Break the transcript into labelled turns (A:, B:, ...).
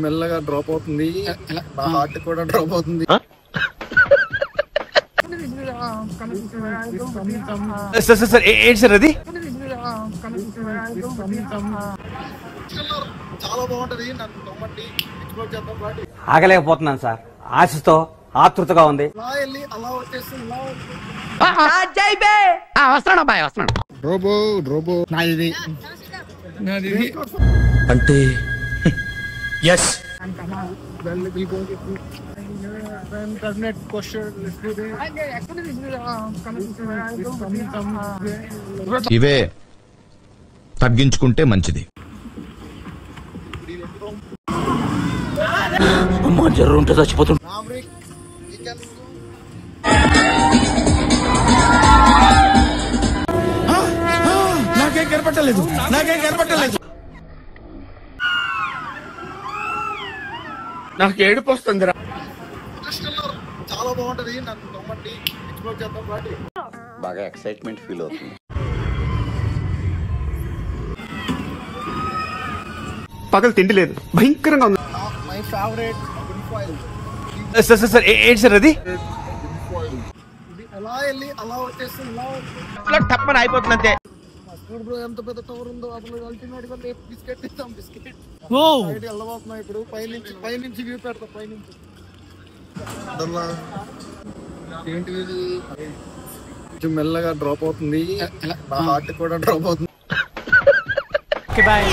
A: మెల్లగా డ్రాప్ అవుతుంది, నా హార్ట్ కూడా డ్రాప్ అవుతుంది.
B: ఏంటి సార్ అది?
A: చాలా బాగుంటది, నన్ను నమ్మండి, ఎక్స్ప్లోర్ చేద్దాం రండి.
B: ఆగలేకపోతున్నాను సార్, ఆశతో ఆతృతగా ఉంది.
A: అలా వెళ్ళి అలా వచ్చేసి
C: వస్తున్నాడు.
A: రోబో రోబో నాది
B: అంటే ఎస్
D: ఇవే తగ్గించుకుంటే మంచిది.
B: అమ్మా జర్రు ఉంటే చచ్చిపోతుంది.
D: నాకేం కనపట్టలేదు.
C: నాకు ఏడుపు వస్తుందిరా.
A: చాలా బాగుంటది, నన్ను నమ్మండి, ఎక్స్ప్లోర్ చేద్దాం రండి.
E: బాగా ఎక్సైట్మెంట్ ఫీల్ అవుతుంది.
C: పగలు తిండి లేదు, భయంకరంగా ఉంది.
A: My favourite foil.
B: సార్ ఏంటి సార్ అది?
A: అలా వెళ్ళి అలా వచ్చేసి
C: టప్పని అయిపోతుంది అంతే.
A: బ్రో ఎంత పెద్ద టవర్ ఉందో అసలు అల్టిమేట్ గా బిస్కెట్ ఇస్తాం. బిస్కెట్ వెళ్ళబోతున్నాం ఇప్పుడు. పైనుంచి వ్యూ పెడతాం. పైనుంచి ఏంటి మెల్లగా డ్రాప్ అవుతుంది, నా హార్ట్ కూడా డ్రాప్ అవుతుంది.
B: బాయ్.